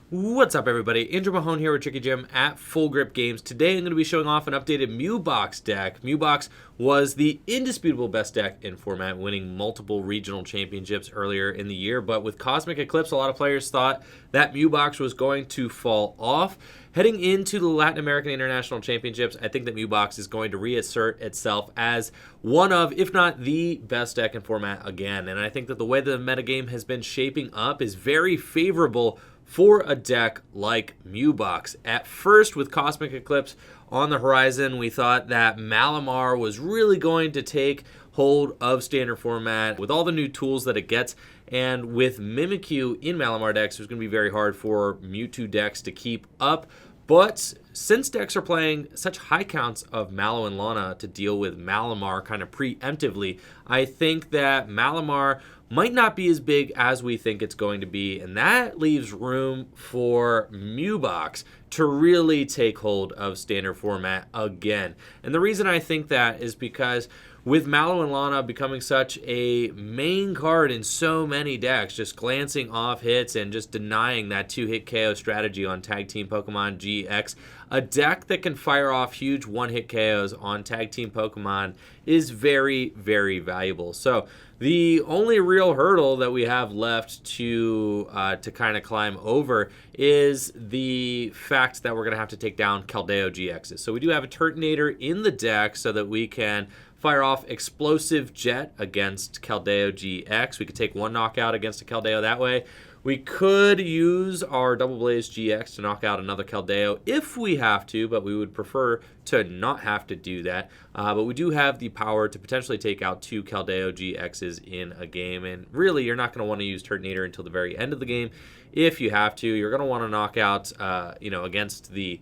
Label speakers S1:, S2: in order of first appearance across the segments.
S1: What's up, everybody? Andrew Mahone here with Tricky Jim at Full Grip Games. Today I'm going to be showing off an updated Mew Box deck. Mew Box was the indisputable best deck in format, winning multiple regional championships earlier in the year. But with Cosmic Eclipse, a lot of players thought that Mew Box was going to fall off. Heading into the Latin American International Championships, I think that Mew Box is going to reassert itself as one of, if not the best deck in format again. And I think that the way the metagame has been shaping up is very favorable for a deck like Mew Box. At first, with Cosmic Eclipse on the horizon, we thought that Malamar was really going to take hold of standard format with all the new tools that it gets. And with Mimikyu in Malamar decks, it's going to be very hard for Mewtwo decks to keep up. But since decks are playing such high counts of Mallow and Lana to deal with Malamar kind of preemptively, I think that Malamar might not be as big as we think it's going to be, and that leaves room for Mew Box to really take hold of standard format again. And the reason I think that is because with Mallow and Lana becoming such a main card in so many decks, just glancing off hits and just denying that 2-hit KO strategy on Tag Team Pokemon GX, a deck that can fire off huge 1-hit KOs on Tag Team Pokemon is very, very valuable. So the only real hurdle that we have left to kind of climb over is the fact that we're going to have to take down Keldeo-GXs. So we do have a Turtonator in the deck so that we can fire off Explosive Jet against Keldeo-GX. We could take one knockout against a Keldeo that way. We could use our Double Blaze GX to knock out another Keldeo if we have to, but we would prefer to not have to do that. But we do have the power to potentially take out 2 Keldeo GXs in a game. And really, you're not going to want to use Turtonator until the very end of the game. If you have to, you're going to want to knock out, against the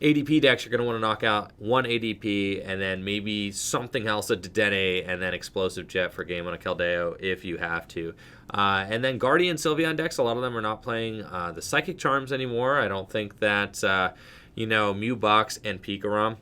S1: ADP decks, you're going to want to knock out one ADP and then maybe something else, a Dedenne, and then Explosive Jet for game on a Keldeo if you have to. And then Guardian Sylveon decks, a lot of them are not playing the Psychic Charms anymore. I don't think that, Mew Box and Pikarom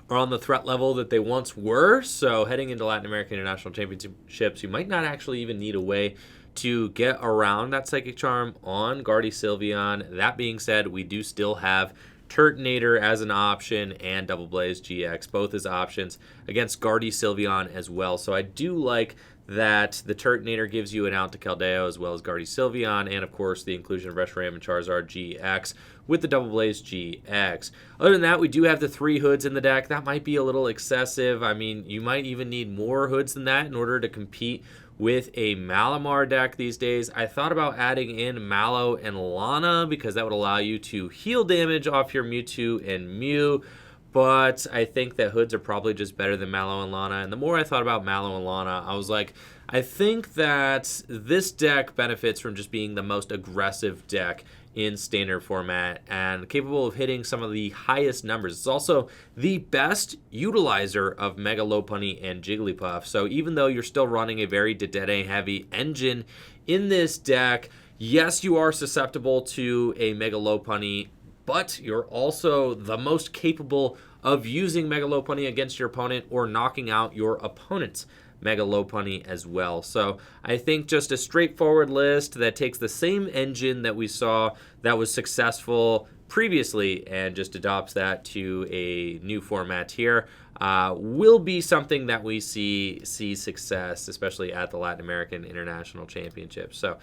S1: are on the threat level that they once were. So heading into Latin American International Championships, you might not actually even need a way to get around that Psychic Charm on Guardian Sylveon. That being said, we do still have Turtonator as an option and Double Blaze GX, both as options against Guardian Sylveon as well. So I do like that the Turtonator gives you an out to Keldeo as well as Guardian Sylveon, and of course the inclusion of Reshiram Charizard-GX with the Double Blaze GX. Other than that, we do have the 3 hoods in the deck. That might be a little excessive. I mean, you might even need more hoods than that in order to compete with a Malamar deck these days. I thought about adding in Mallow and Lana because that would allow you to heal damage off your Mewtwo and Mew, but I think that hoods are probably just better than Mallow and Lana. And the more I thought about Mallow and Lana, I was like, I think that this deck benefits from just being the most aggressive deck in standard format and capable of hitting some of the highest numbers. It's also the best utilizer of Mega Lopunny and Jigglypuff. So even though you're still running a very Dedenne heavy engine in this deck, yes, you are susceptible to a Mega Lopunny, but you're also the most capable of using Mega Lopunny against your opponent or knocking out your opponent's Mega Lopunny as well. So I think just a straightforward list that takes the same engine that we saw that was successful previously and just adopts that to a new format here will be something that we see success, especially at the Latin American International Championships. So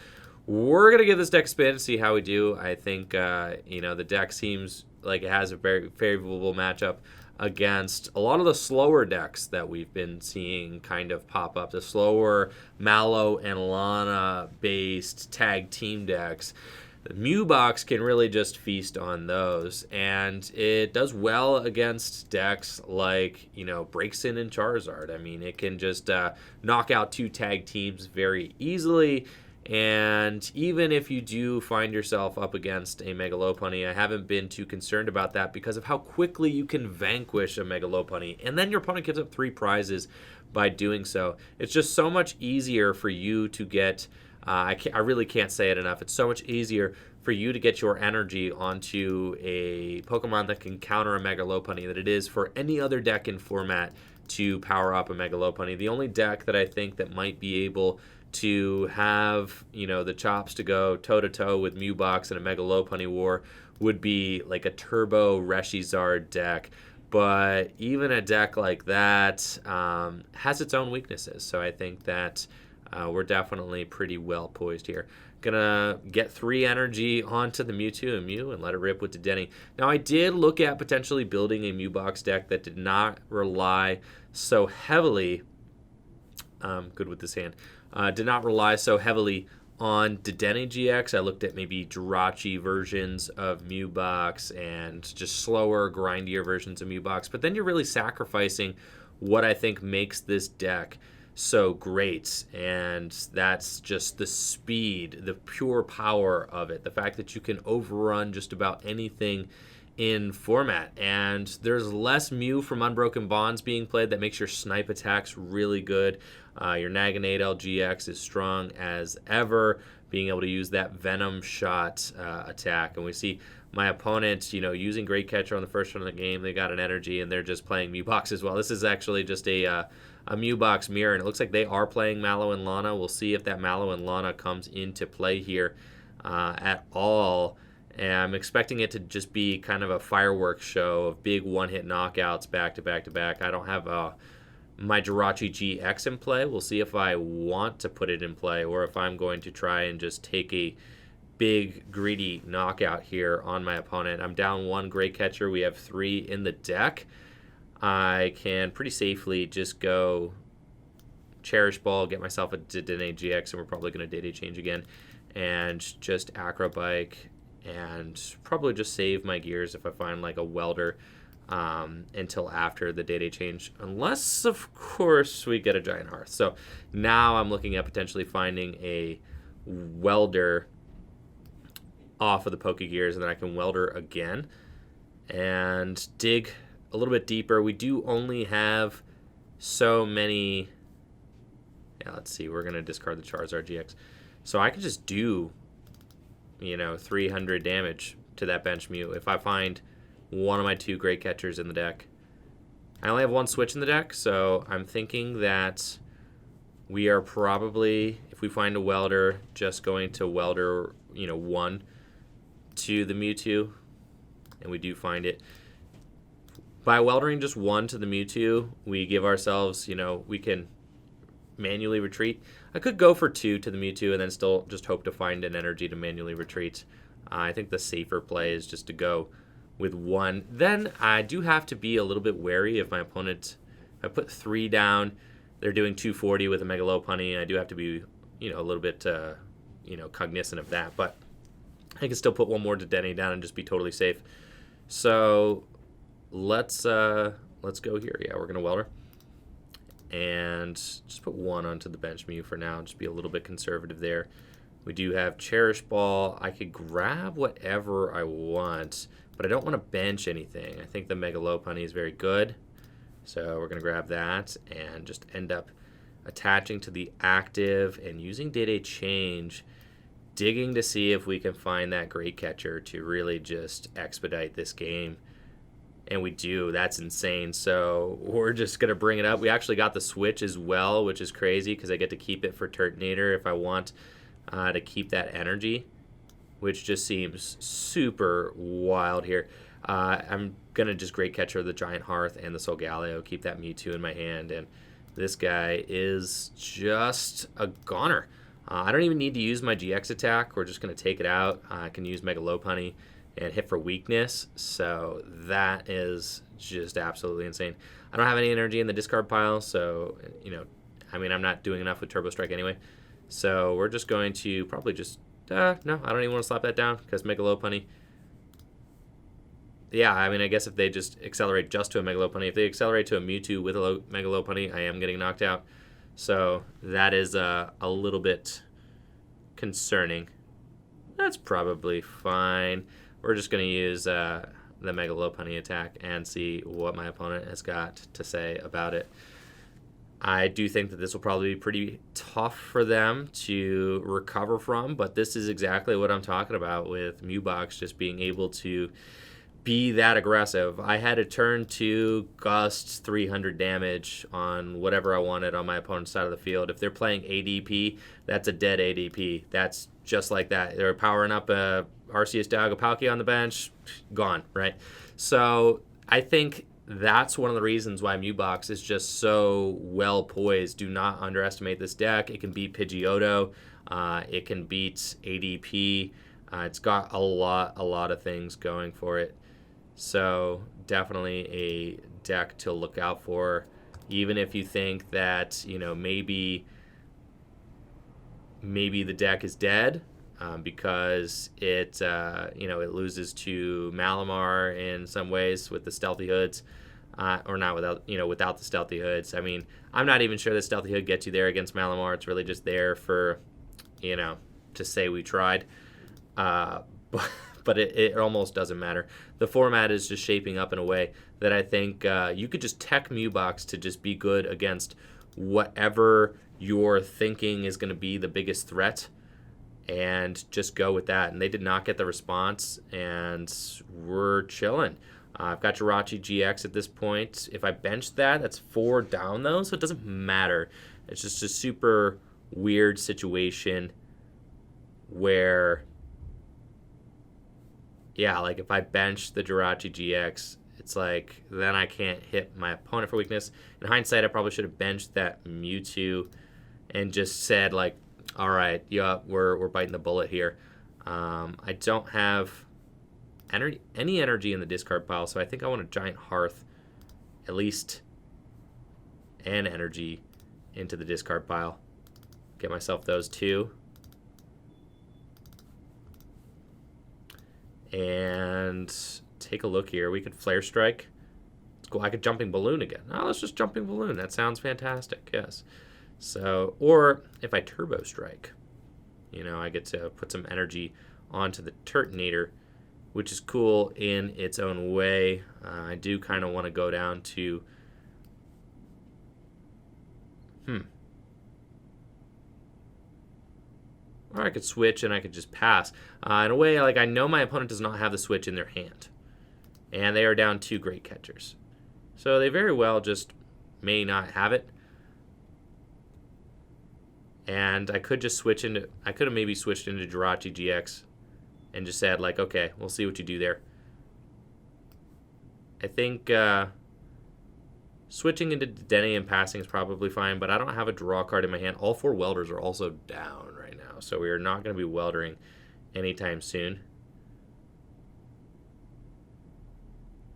S1: we're going to give this deck a spin and see how we do. I think, the deck seems like it has a very favorable matchup against a lot of the slower decks that we've been seeing kind of pop up, the slower Mallow and Lana-based tag team decks. The Mew Box can really just feast on those, and it does well against decks like, Braixen and Charizard. I mean, it can just knock out 2 tag teams very easily. And even if you do find yourself up against a Mega Lopunny, I haven't been too concerned about that because of how quickly you can vanquish a Mega Lopunny. And then your opponent gives up 3 prizes by doing so. It's just so much easier for you to get, I really can't say it enough, it's so much easier for you to get your energy onto a Pokemon that can counter a Mega Lopunny than it is for any other deck in format to power up a Mega Lopunny. The only deck that I think that might be able to have, the chops to go toe-to-toe with Mew Box and a Mega Lopunny war would be like a turbo Reshiram deck. But even a deck like that has its own weaknesses. So I think that we're definitely pretty well poised here. Gonna get 3 energy onto the Mewtwo and Mew and let it rip with Dedenne. Now I did look at potentially building a Mew Box deck that did not rely so heavily, good with this hand, did not rely so heavily on Dedenne-GX. I looked at maybe Jirachi versions of Mew Box and just slower, grindier versions of Mew Box. But then you're really sacrificing what I think makes this deck so great, and that's just the speed, the pure power of it, the fact that you can overrun just about anything in format. And there's less Mew from Unbroken Bonds being played. That makes your snipe attacks really good. Your Naganadel-GX is strong as ever, being able to use that Venom Shot attack. And we see my opponent, using Great Catcher on the first turn of the game. They got an energy, and they're just playing Mew Box as well. This is actually just a Mew Box mirror, and it looks like they are playing Mallow and Lana. We'll see if that Mallow and Lana comes into play here at all. And I'm expecting it to just be kind of a fireworks show of big one-hit knockouts back to back to back. I don't have my Jirachi-GX in play. We'll see if I want to put it in play or if I'm going to try and just take a big, greedy knockout here on my opponent. I'm down 1 Great Catcher. We have 3 in the deck. I can pretty safely just go Cherish Ball, get myself a Dedenne-GX, and we're probably going to Data Change again, and just Acro Bike, and probably just save my gears if I find like a Welder until after the Data Change, unless, of course, we get a Giant Hearth. So now I'm looking at potentially finding a Welder off of the Pokégears, and then I can Welder again and dig a little bit deeper. We do only have so many. Yeah, let's see. We're going to discard the Charizard-GX. So I can just do, 300 damage to that bench Mew if I find one of my 2 Great Catchers in the deck. I only have 1 Switch in the deck, so I'm thinking that we are probably, if we find a Welder, just going to Welder, 1 to the Mewtwo, and we do find it. By weldering just 1 to the Mewtwo, we give ourselves, we can manually retreat. I could go for 2 to the Mewtwo and then still just hope to find an energy to manually retreat. I think the safer play is just to go with 1. Then I do have to be a little bit wary if my opponent, if I put 3 down, they're doing 240 with a Mega Lopunny. I do have to be, a little bit, cognizant of that. But I can still put 1 more Dedenne down and just be totally safe. So let's go here. Yeah, we're gonna Welder and just put 1 onto the bench Mew for now. Just be a little bit conservative there. We do have Cherish Ball. I could grab whatever I want, but I don't want to bench anything. I think the Mega Lopunny is very good, so we're gonna grab that and just end up attaching to the active and using Data Change, digging to see if we can find that Great Catcher to really just expedite this game. And we do. That's insane. So we're just going to bring it up. We actually got the Switch as well, which is crazy because I get to keep it for Turtonator if I want to keep that energy, which just seems super wild here. I'm going to just Great Catcher the Giant Hearth and the Solgaleo, keep that Mewtwo in my hand, and this guy is just a goner. I don't even need to use my GX attack. We're just going to take it out. I can use Mega Lopunny and hit for weakness, so that is just absolutely insane. I don't have any energy in the discard pile, so, I'm not doing enough with Turbo Strike anyway. So we're just going to probably just, no, I don't even want to slap that down, because Mega Lopunny, yeah, I guess if they just accelerate just to a Mega Lopunny, if they accelerate to a Mewtwo with a Mega Lopunny, I am getting knocked out. So that is a little bit concerning. That's probably fine. We're just going to use the Mega Lopunny attack and see what my opponent has got to say about it. I do think that this will probably be pretty tough for them to recover from, but this is exactly what I'm talking about with Mew Box just being able to be that aggressive. I had to turn to Gust 300 damage on whatever I wanted on my opponent's side of the field. If they're playing ADP, that's a dead ADP. That's just like that. They're powering up a Arceus Dialga-Palkia on the bench, gone, right? So I think that's one of the reasons why Mewbox is just so well poised. Do not underestimate this deck. It can beat Pidgeotto. It can beat ADP. It's got a lot of things going for it. So definitely a deck to look out for. Even if you think that, you know, maybe the deck is dead because it, you know, it loses to Malamar in some ways with the Stealthy Hoods. Or not without, you know, without the Stealthy Hoods. I mean, I'm not even sure the Stealthy Hood gets you there against Malamar. It's really just there for, you know, to say we tried. But it almost doesn't matter. The format is just shaping up in a way that I think you could just tech Mewbox to just be good against whatever you're thinking is going to be the biggest threat, and just go with that. And they did not get the response, and we're chilling. I've got Jirachi-GX at this point. If I bench that, that's 4 down, though, so it doesn't matter. It's just a super weird situation where, yeah, like if I bench the Jirachi-GX, it's like then I can't hit my opponent for weakness. In hindsight, I probably should have benched that Mewtwo and just said, like, all right, yeah, we're biting the bullet here. I don't have any energy in the discard pile, so I think I want a Giant Hearth, at least an energy into the discard pile. Get myself those 2. And take a look here. We could Flare Strike. Let's go. I could Jumping Balloon again. Oh, let's just Jumping Balloon. That sounds fantastic. Yes. So, or if I Turbo Strike, you know, I get to put some energy onto the Turtonator, which is cool in its own way. I do kind of want to go down to... Or I could switch and I could just pass. In a way, like, I know my opponent does not have the switch in their hand. And they are down 2 great catchers. So they very well just may not have it. And I could just switch into... I could have maybe switched into Jirachi-GX and just said, like, okay, we'll see what you do there. I think switching into Dedenne and passing is probably fine, but I don't have a draw card in my hand. All 4 Welders are also down right now, so we are not going to be Weldering anytime soon.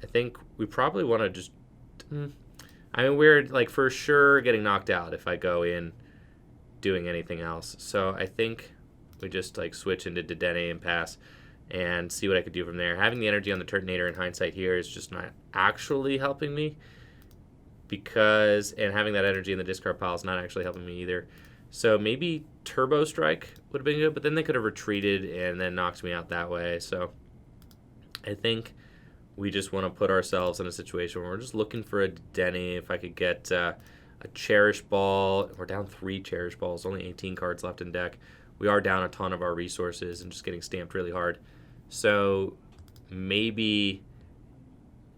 S1: I think we probably want to just... I mean, we're, like, for sure getting knocked out if I go in doing anything else. So I think we just, like, switch into Dedenne and pass and see what I could do from there. Having the energy on the Turtonator in hindsight here is just not actually helping me, because, and having that energy in the discard pile is not actually helping me either. So maybe Turbo Strike would have been good, but then they could have retreated and then knocked me out that way. So I think we just want to put ourselves in a situation where we're just looking for a Dedenne. If I could get a Cherish Ball. We're down 3 Cherish Balls, only 18 cards left in deck. We are down a ton of our resources and just getting stamped really hard. So maybe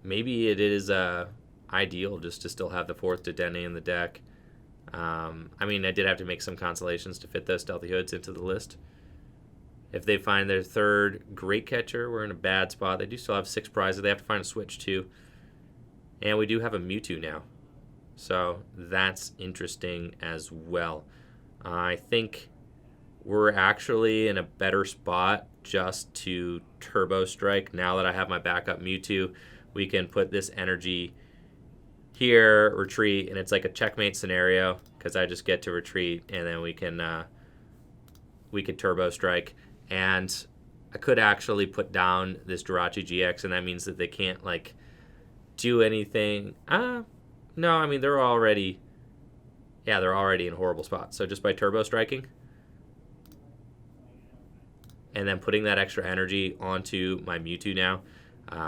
S1: it is ideal just to still have the 4th Dedenne in the deck. I mean, I did have to make some consolations to fit those Stealthy Hoods into the list. If they find their 3rd great catcher, we're in a bad spot. They do still have 6 prizes. They have to find a switch too. And we do have a Mewtwo now. So that's interesting as well. I think we're actually in a better spot just to Turbo Strike. Now that I have my backup Mewtwo, we can put this energy here, retreat, and it's like a checkmate scenario because I just get to retreat, and then we could Turbo Strike. And I could actually put down this Jirachi-GX, and that means that they can't, like, do anything. No, I mean, they're already in horrible spots. So just by Turbo Striking and then putting that extra energy onto my Mewtwo now,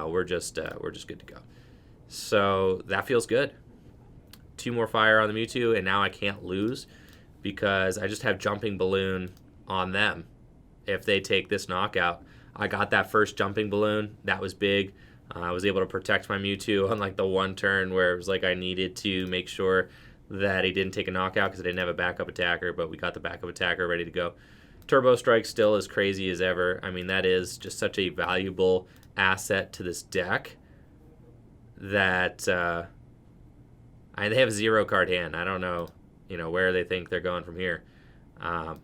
S1: we're just good to go. So that feels good. 2 more fire on the Mewtwo, and now I can't lose because I just have Jumping Balloon on them. If they take this knockout, I got that first Jumping Balloon. That was big. I was able to protect my Mewtwo on like the one turn where it was like I needed to make sure that he didn't take a knockout because I didn't have a backup attacker, but we got the backup attacker ready to go. Turbo Strike still as crazy as ever. I mean, that is just such a valuable asset to this deck that they have a 0 card hand. I don't know, where they think they're going from here. I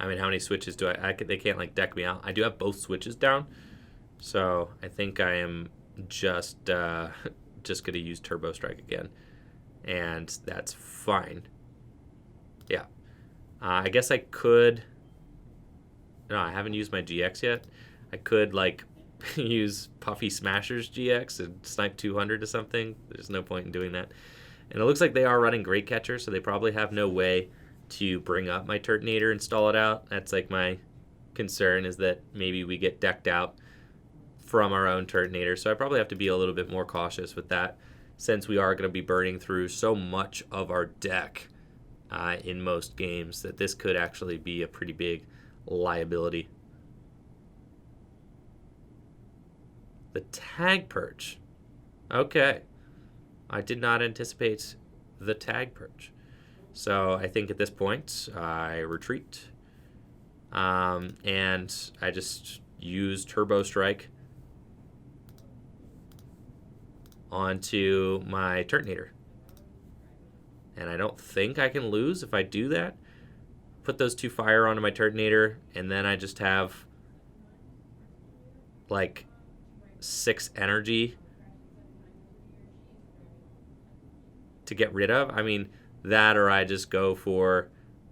S1: mean, how many switches do they can't like deck me out. I do have both switches down, so I think I am just going to use Turbo Strike again, and that's fine. Yeah. I guess I could... No, I haven't used my GX yet. I could, like, use Puffy Smasher's GX and snipe 200 or something. There's no point in doing that. And it looks like they are running Great Catcher, so they probably have no way to bring up my Turtonator and stall it out. That's, like, my concern, is that maybe we get decked out from our own Turtonator. So I probably have to be a little bit more cautious with that, since we are going to be burning through so much of our deck in most games, that this could actually be a pretty big liability. The Tag Perch. Okay. I did not anticipate the Tag Perch. So I think at this point I retreat. And I just use Turbo Strike onto my Turtonator. And I don't think I can lose if I do that. Put those 2 fire onto my Turtonator, and then I just have like 6 energy to get rid of. I mean, that, or I just go for,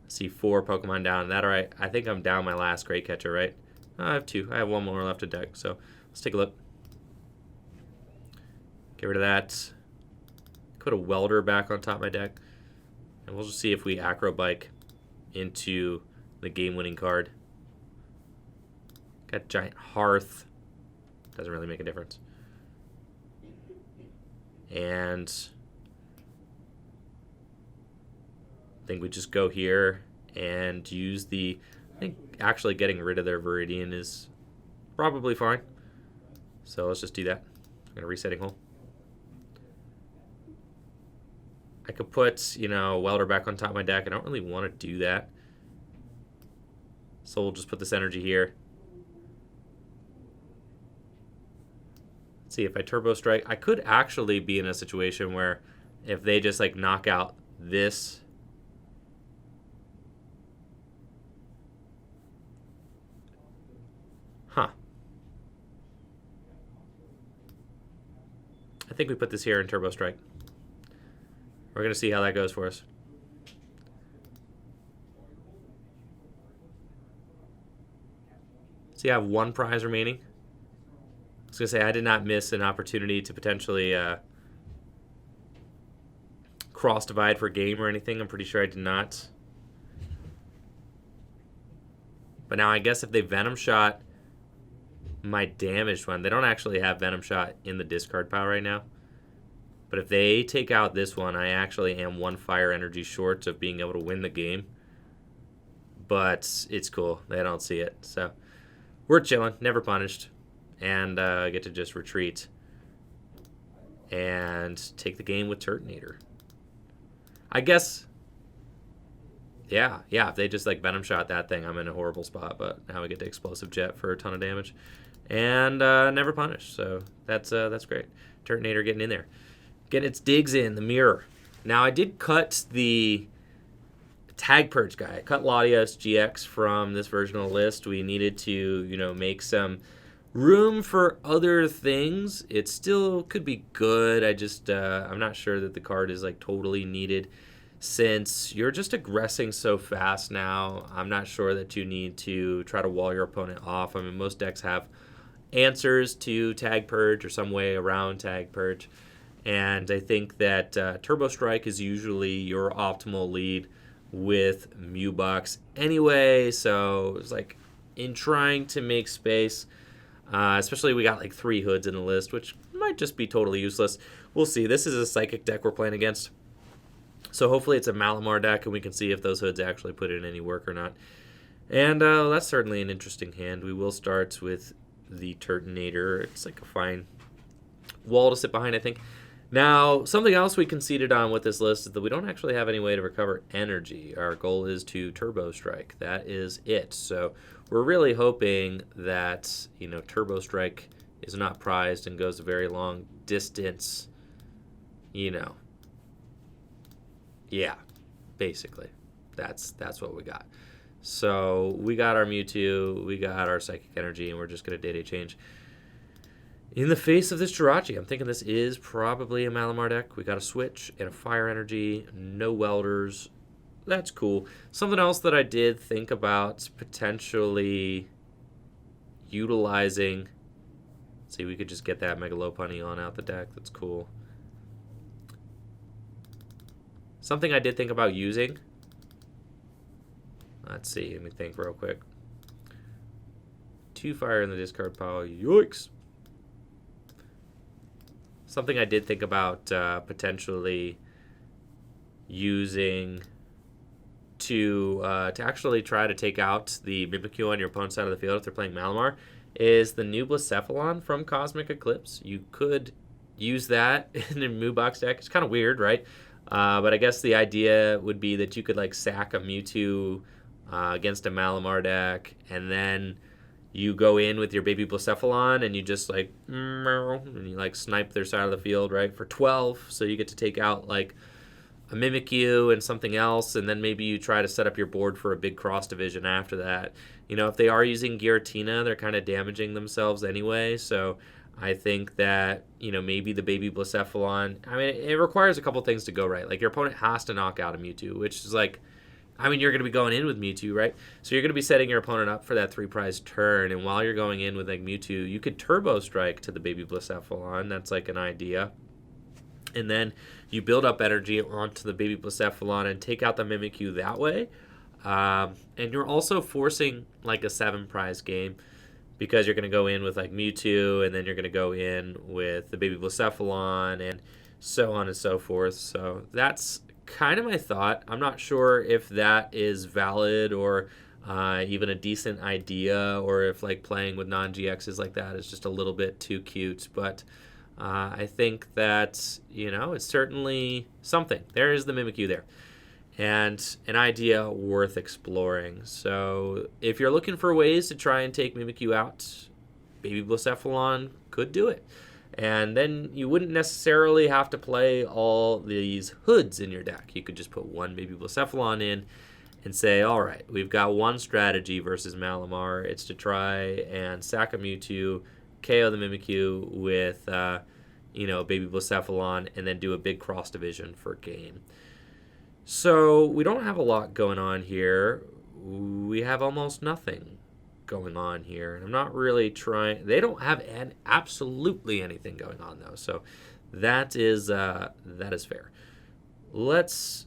S1: see, 4 Pokemon down. That, or I think I'm down my last Great Catcher, right? I have 2. I have 1 more left to deck, so let's take a look. Get rid of that. Put a Welder back on top of my deck. And we'll just see if we Acro Bike into the game-winning card. Got Giant Hearth. Doesn't really make a difference. And I think we just go here and use the... I think actually getting rid of their Viridian is probably fine. So let's just do that. I'm going to Resetting Hole. I could put, Welder back on top of my deck. I don't really want to do that. So we'll just put this energy here. Let's see, if I Turbo Strike, I could actually be in a situation where if they just, like, knock out this... Huh. I think we put this here in Turbo Strike. We're going to see how that goes for us. See, I have 1 prize remaining. I was going to say, I did not miss an opportunity to potentially cross-divide for game or anything. I'm pretty sure I did not. But now I guess if they Venom Shot my damaged one, they don't actually have Venom Shot in the discard pile right now. But if they take out this one, I actually am 1 fire energy short of being able to win the game. But it's cool. They don't see it. So we're chilling. Never punished. And I get to just retreat. And take the game with Turtonator. I guess... Yeah. If they just like Venom Shot that thing, I'm in a horrible spot. But now we get to Explosive Jet for a ton of damage. And never punished. So that's great. Turtonator getting in there. Getting its digs in, the mirror. Now, I did cut the Tag Purge guy. I cut Latios GX from this version of the list. We needed to, make some room for other things. It still could be good. I just, I'm not sure that the card is, like, totally needed, since you're just aggressing so fast now. I'm not sure that you need to try to wall your opponent off. I mean, most decks have answers to Tag Purge or some way around Tag Purge. And I think that Turbo Strike is usually your optimal lead with Mew Box anyway. So it's like in trying to make space, especially we got like 3 hoods in the list, which might just be totally useless. We'll see. This is a Psychic deck we're playing against. So hopefully it's a Malamar deck and we can see if those hoods actually put in any work or not. And that's certainly an interesting hand. We will start with the Turtonator. It's like a fine wall to sit behind, I think. Now, something else we conceded on with this list is that we don't actually have any way to recover energy. Our goal is to Turbo Strike. That is it. So we're really hoping that, Turbo Strike is not prized and goes a very long distance, Yeah, basically. That's what we got. So we got our Mewtwo, we got our Psychic Energy, and we're just going to Day-Day change. In the face of this Jirachi, I'm thinking this is probably a Malamar deck. We got a Switch and a Fire Energy, no Welders. That's cool. Something else that I did think about potentially utilizing. See, we could just get that Mega Lopunny on out the deck. That's cool. Something I did think about using. Let's see. Let me think real quick. 2 fire in the discard pile. Yikes. Something I did think about potentially using to actually try to take out the Mimikyu on your opponent's side of the field if they're playing Malamar is the new Blacephalon from Cosmic Eclipse. You could use that in a Mew Box deck. It's kind of weird, right? But I guess the idea would be that you could like sack a Mewtwo against a Malamar deck, and then you go in with your baby Blacephalon and you just like and you like snipe their side of the field, right, for 12. So you get to take out like a Mimikyu and something else, and then maybe you try to set up your board for a big cross division after that. If they are using Giratina, they're kind of damaging themselves anyway. So I think that, maybe the baby Blacephalon, it requires a couple things to go right. Like your opponent has to knock out a Mewtwo, which is like, you're going to be going in with Mewtwo, right? So you're going to be setting your opponent up for that 3-prize turn, and while you're going in with like Mewtwo, you could Turbo Strike to the baby Blacephalon. That's like an idea. And then you build up energy onto the baby Blacephalon and take out the Mimikyu that way. And you're also forcing like a 7-prize game because you're going to go in with like Mewtwo, and then you're going to go in with the baby Blacephalon, and so on and so forth. So that's kind of my thought. I'm not sure if that is valid or even a decent idea, or if like playing with non-GXs like that is just a little bit too cute. But I think that, it's certainly something. There is the Mimikyu there. And an idea worth exploring. So if you're looking for ways to try and take Mimikyu out, baby Blacephalon could do it. And then you wouldn't necessarily have to play all these hoods in your deck. You could just put one baby Blacephalon in and say, all right, we've got one strategy versus Malamar. It's to try and sack a Mewtwo, KO the Mimikyu with, baby Blacephalon, and then do a big cross division for game. So we don't have a lot going on here. We have almost nothing going on here, and I'm not really trying. They don't have absolutely anything going on though, so that is fair. Let's.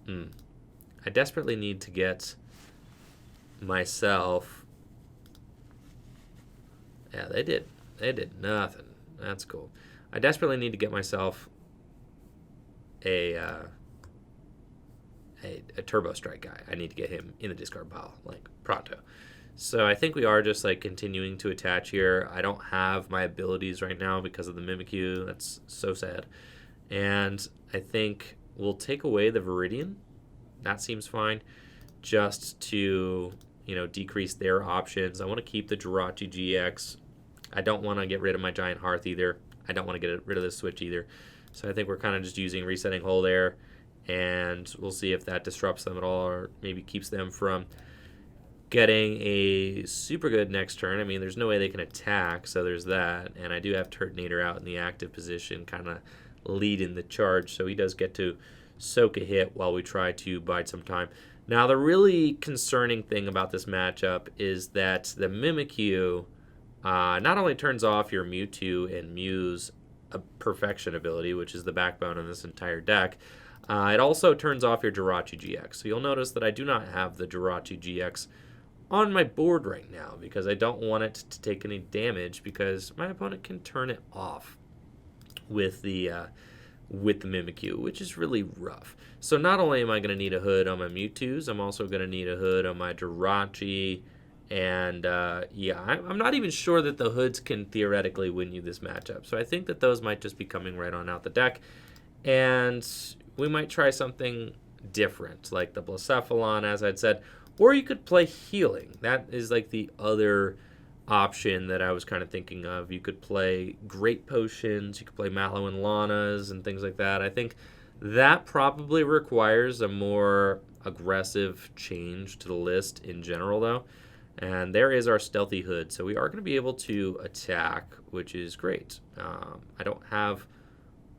S1: I desperately need to get myself. Yeah, they did nothing. That's cool. I desperately need to get myself a Turbo Strike guy. I need to get him in the discard pile like pronto. So I think we are just like continuing to attach here. I don't have my abilities right now because of the Mimikyu. That's so sad. And I think we'll take away the Viridian. That seems fine. Just to, decrease their options. I want to keep the Jirachi-GX. I don't want to get rid of my Giant Hearth either. I don't want to get rid of the Switch either. So I think we're kind of just using Resetting Hole there. And we'll see if that disrupts them at all, or maybe keeps them from getting a super good next turn. There's no way they can attack, so there's that. And I do have Turtonator out in the active position, kind of leading the charge, so he does get to soak a hit while we try to bide some time. Now, the really concerning thing about this matchup is that the Mimikyu not only turns off your Mewtwo and Mew's Perfection ability, which is the backbone of this entire deck, it also turns off your Jirachi-GX. So you'll notice that I do not have the Jirachi-GX on my board right now because I don't want it to take any damage because my opponent can turn it off with the with the Mimikyu, which is really rough. So not only am I going to need a hood on my Mewtwo's, I'm also going to need a hood on my Jirachi. And yeah, I'm not even sure that the hoods can theoretically win you this matchup. So I think that those might just be coming right on out the deck. And we might try something different, like the Blacephalon, as I'd said. Or you could play Healing. That is like the other option that I was kind of thinking of. You could play Great Potions, you could play Mallow and Lana's and things like that. I think that probably requires a more aggressive change to the list in general, though. And there is our Stealthy Hood. So we are going to be able to attack, which is great. I don't have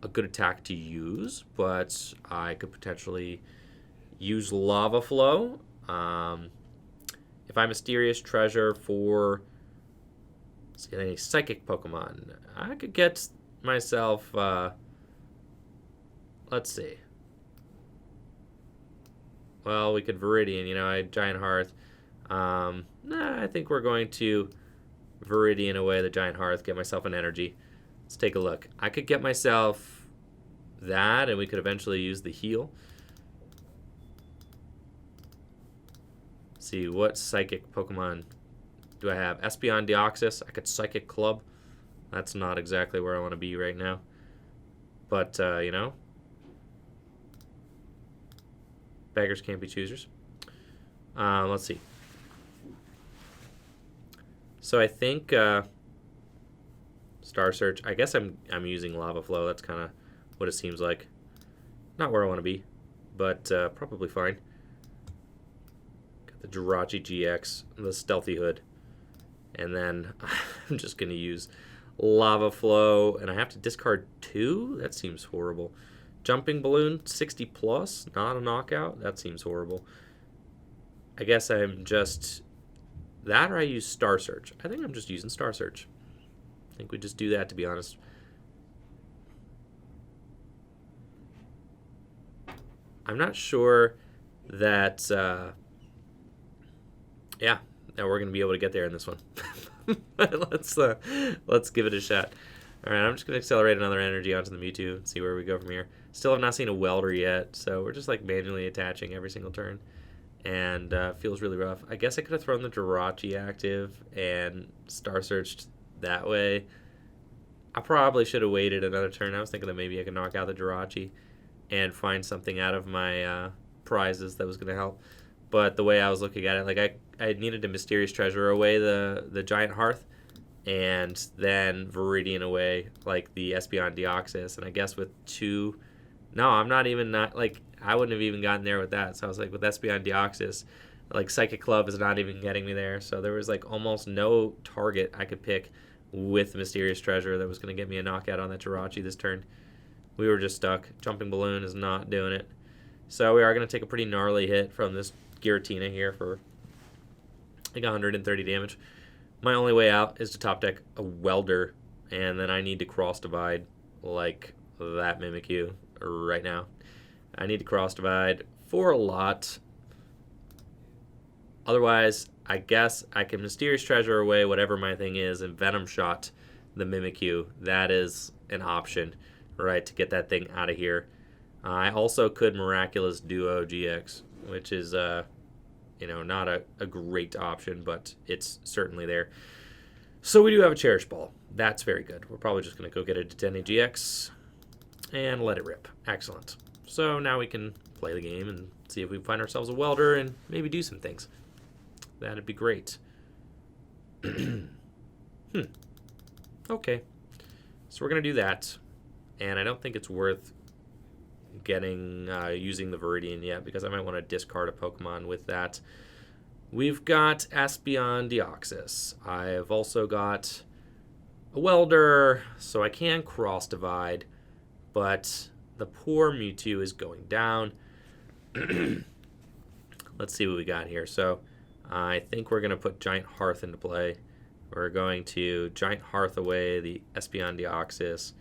S1: a good attack to use, but I could potentially use Lava Flow. If I'm Mysterious Treasure for any Psychic Pokemon, I could get myself, let's see. Well, we could Viridian, you know, I Giant Hearth. Nah, I think we're going to Viridian away the Giant Hearth, get myself an energy. Let's take a look. I could get myself that, and we could eventually use the heal. See, what Psychic Pokemon do I have? Espeon Deoxys. I could Psychic Club. That's not exactly where I want to be right now. But, you know, beggars can't be choosers. Let's see. So I think Star Search. I guess I'm using Lava Flow. That's kind of what it seems like. Not where I want to be, but probably fine. Got the Jirachi-GX, the Stealthy Hood, and then I'm just going to use Lava Flow, and I have to discard 2? That seems horrible. Jumping Balloon, 60 plus, not a knockout? That seems horrible. I guess I'm just... That or I use Star Search. I think I'm just using Star Search. I think we just do that, to be honest. I'm not sure that... yeah, that we're going to be able to get there in this one. Let's give it a shot. All right, I'm just going to accelerate another energy onto the Mewtwo and see where we go from here. Still have not seen a Welder yet, so we're just like manually attaching every single turn. And feels really rough. I guess I could have thrown the Jirachi active and Star Searched that way. I probably should have waited another turn. I was thinking that maybe I could knock out the Jirachi and find something out of my prizes that was going to help. But the way I was looking at it, like I needed to Mysterious Treasure away the Giant Hearth, and then Viridian away like the Espeon Deoxys. And I guess with 2... No, I'm not even like, I wouldn't have even gotten there with that. So I was like, with Espeon Deoxys, like Psychic Club is not even getting me there. So there was like almost no target I could pick with Mysterious Treasure that was going to get me a knockout on that Jirachi this turn. We were just stuck. Jumping Balloon is not doing it. So we are going to take a pretty gnarly hit from this Giratina here for like 130 damage. My only way out is to top deck a Welder, and then I need to cross divide like that Mimikyu right now. I need to cross divide for a lot. Otherwise, I guess I can Mysterious Treasure away whatever my thing is and Venom Shot the Mimikyu. That is an option, right, to get that thing out of here. I also could Miraculous Duo GX, which is, you know, not a great option, but it's certainly there. So we do have a Cherish Ball. That's very good. We're probably just going to go get a Dedenne-GX and let it rip. Excellent. So now we can play the game and see if we find ourselves a Welder and maybe do some things. That'd be great. Okay. So we're going to do that. And I don't think it's worth getting using the Viridian yet, because I might want to discard a Pokemon with that. We've got Espeon Deoxys. I've also got a Welder, so I can cross divide, but the poor Mewtwo is going down. Let's see what we got here. So I think we're going to put Giant Hearth into play. We're going to Giant Hearth away the Espeon Deoxys.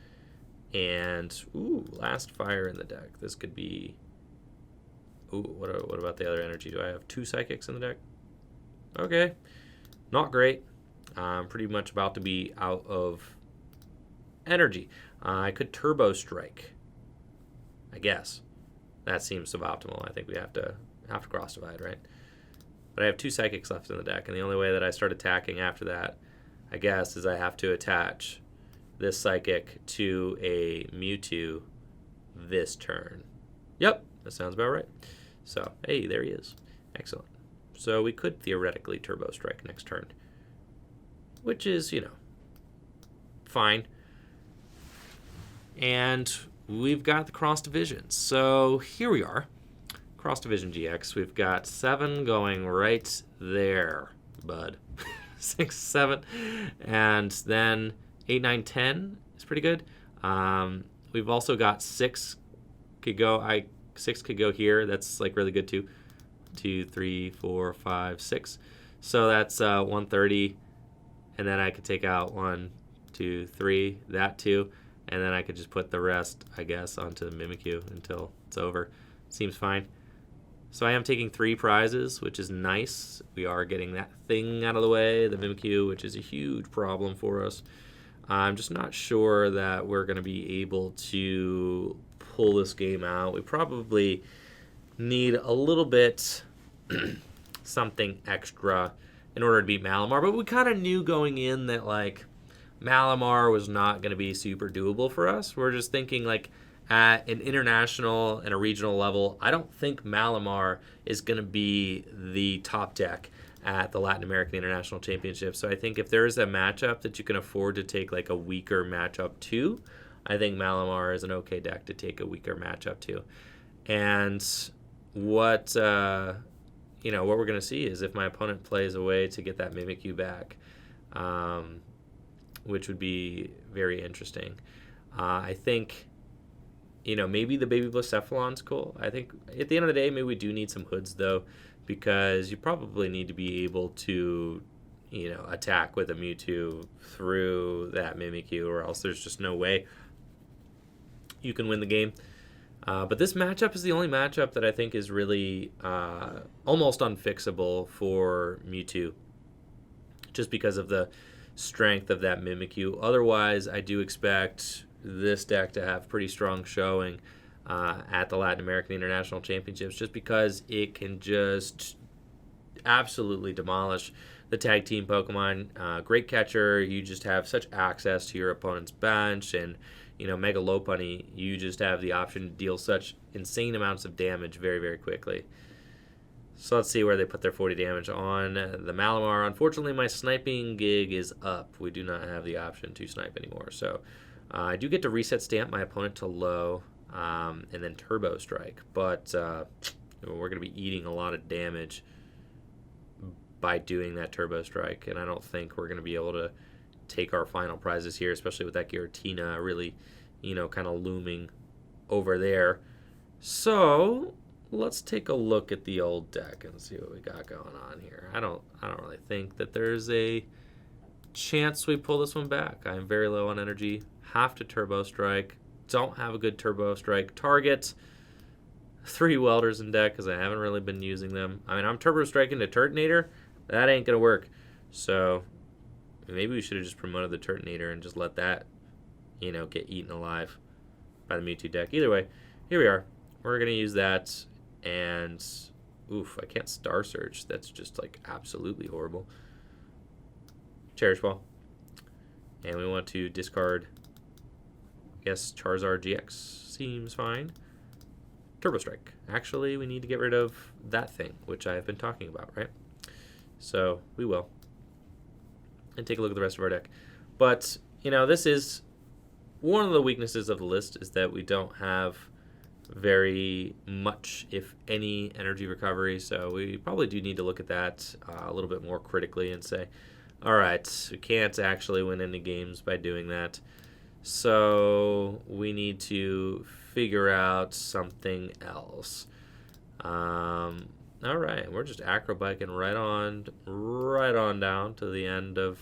S1: And, ooh, last fire in the deck. This could be... Ooh, what about the other energy? Do I have 2 Psychics in the deck? Okay. Not great. I'm pretty much about to be out of energy. I could Turbo Strike. I guess. That seems suboptimal. I think we have to cross divide, right? But I have 2 Psychics left in the deck, and the only way that I start attacking after that, I guess, is I have to attach this Psychic to a Mewtwo this turn. Yep, that sounds about right. So, hey, there he is. Excellent. So we could theoretically Turbo Strike next turn, which is, you know, fine. And we've got the Cross Divisions. So here we are. Cross Division GX. We've got 7 going right there, bud. 6, 7. And then 8, 9, 10 is pretty good. We've also got 6 could go. 6 could go here. That's like really good too. 2, 3, 4, 5, 6. So that's 130. And then I could take out 1, 2, 3, that 2. And then I could just put the rest, I guess, onto Mimikyu until it's over. Seems fine. So I am taking 3 prizes, which is nice. We are getting that thing out of the way, the Mimikyu, which is a huge problem for us. I'm just not sure that we're going to be able to pull this game out. We probably need a little bit something extra in order to beat Malamar. But we kind of knew going in that, like, Malamar was not going to be super doable for us. We're just thinking, like, at an international and a regional level, I don't think Malamar is going to be the top deck at the Latin American International Championship. So I think if there is a matchup that you can afford to take like a weaker matchup to, I think Malamar is an okay deck to take a weaker matchup to. And what what we're going to see is if my opponent plays a way to get that Mimikyu back, which would be very interesting. I think, maybe the Baby Blacephalon's cool. I think at the end of the day, maybe we do need some hoods, though, because you probably need to be able to, attack with a Mewtwo through that Mimikyu, or else there's just no way you can win the game. But this matchup is the only matchup that I think is really almost unfixable for Mewtwo, just because of the strength of that Mimikyu. Otherwise, I do expect this deck to have pretty strong showing at the Latin American International Championships, just because it can just absolutely demolish the tag team Pokemon. Great catcher, you just have such access to your opponent's bench, and Mega Lopunny, you just have the option to deal such insane amounts of damage very, very quickly. So let's see where they put their 40 damage on the Malamar. Unfortunately, my sniping gig is up. We do not have the option to snipe anymore. So I do get to reset stamp my opponent to low and then Turbo Strike. But we're going to be eating a lot of damage by doing that Turbo Strike. And I don't think we're going to be able to take our final prizes here, especially with that Giratina really, kind of looming over there. So let's take a look at the old deck and see what we got going on here. I don't really think that there's a chance we pull this one back. I'm very low on energy. Have to Turbo Strike. Don't have a good Turbo Strike target. 3 Welders in deck because I haven't really been using them. I mean, I'm Turbo Striking to Turtonator. That ain't going to work. So maybe we should have just promoted the Turtonator and just let that, get eaten alive by the Mewtwo deck. Either way, here we are. We're going to use that. And, oof, I can't Star Search. That's just, like, absolutely horrible. Cherish Ball. And we want to discard, I guess, Charizard-GX. Seems fine. Turbo Strike. Actually, we need to get rid of that thing, which I've been talking about, right? So, we will. And take a look at the rest of our deck. But, this is one of the weaknesses of the list, is that we don't have very much, if any, energy recovery. So we probably do need to look at that a little bit more critically and say, all right, we can't actually win any games by doing that. So we need to figure out something else. All right, we're just acro biking right on down to the end of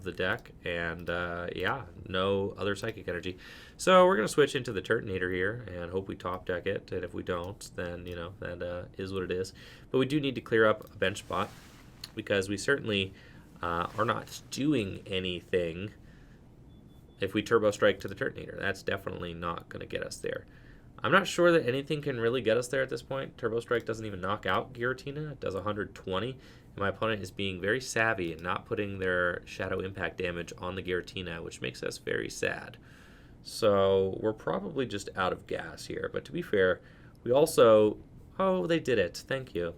S1: the deck, and yeah, no other psychic energy. So we're going to switch into the Turtonator here and hope we top deck it, and if we don't, then, that is what it is. But we do need to clear up a bench spot because we certainly are not doing anything if we Turbo Strike to the Turtonator. That's definitely not going to get us there. I'm not sure that anything can really get us there at this point. Turbo Strike doesn't even knock out Giratina. It does 120. And my opponent is being very savvy and not putting their Shadow Impact damage on the Giratina, which makes us very sad. So we're probably just out of gas here. But to be fair, we also... Oh, they did it. Thank you.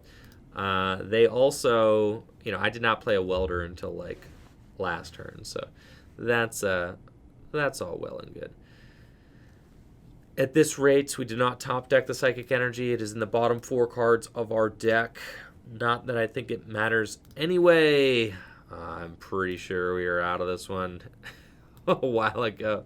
S1: They also... You know, I did not play a Welder until, like, last turn. So that's all well and good. At this rate, we do not top deck the Psychic Energy. It is in the bottom 4 cards of our deck. Not that I think it matters anyway. I'm pretty sure we are out of this one a while ago.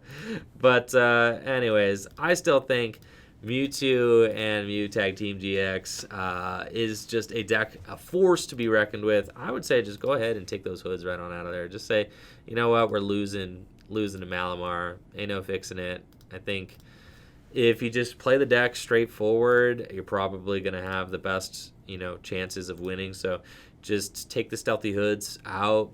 S1: But anyways, I still think Mewtwo and Mew Tag Team GX is just a deck, a force to be reckoned with. I would say just go ahead and take those hoods right on out of there. Just say, you know what, we're losing to Malamar. Ain't no fixing it. I think... If you just play the deck straightforward, you're probably going to have the best, you know, chances of winning. So just take the Stealthy Hoods out.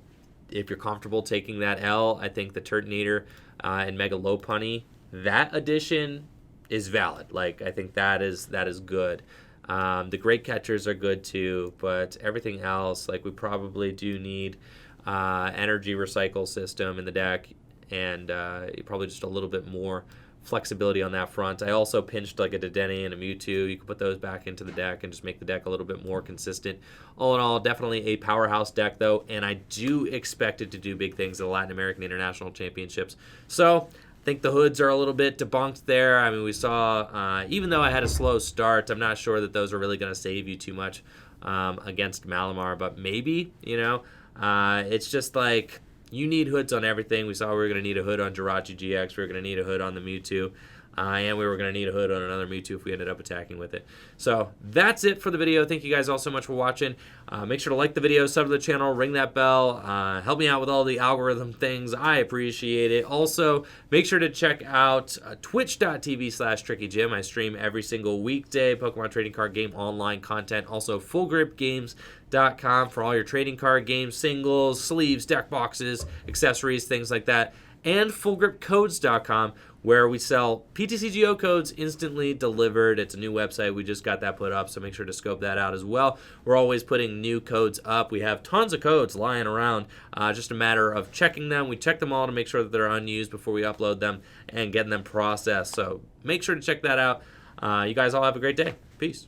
S1: If you're comfortable taking that L, I think the Turtonator and Mega Lopunny, that addition is valid. Like, I think that is good. The Great Catchers are good too, but everything else, like, we probably do need energy recycle system in the deck, and probably just a little bit more flexibility on that front. I also pinched like a Dedenne and a Mewtwo. You can put those back into the deck and just make the deck a little bit more consistent. All in all, definitely a powerhouse deck though, and I do expect it to do big things at the Latin American International Championships. So I think the hoods are a little bit debunked there. I mean, we saw, even though I had a slow start, I'm not sure that those are really going to save you too much against Malamar, but maybe, you know, it's just like, you need hoods on everything. We saw we were going to need a hood on Jirachi-GX. We were going to need a hood on the Mewtwo. And we were going to need a hood on another Mewtwo if we ended up attacking with it. So that's it for the video. Thank you guys all so much for watching. Make sure to like the video, sub to the channel, ring that bell. Help me out with all the algorithm things. I appreciate it. Also, make sure to check out twitch.tv/TrickyJim. I stream every single weekday. Pokemon trading card game online content. Also, fullgripgames.com for all your trading card games, singles, sleeves, deck boxes, accessories, things like that. And fullgripcodes.com, where we sell PTCGO codes instantly delivered. It's a new website. We just got that put up, so make sure to scope that out as well. We're always putting new codes up. We have tons of codes lying around. Just a matter of checking them. We check them all to make sure that they're unused before we upload them and getting them processed. So make sure to check that out. You guys all have a great day. Peace.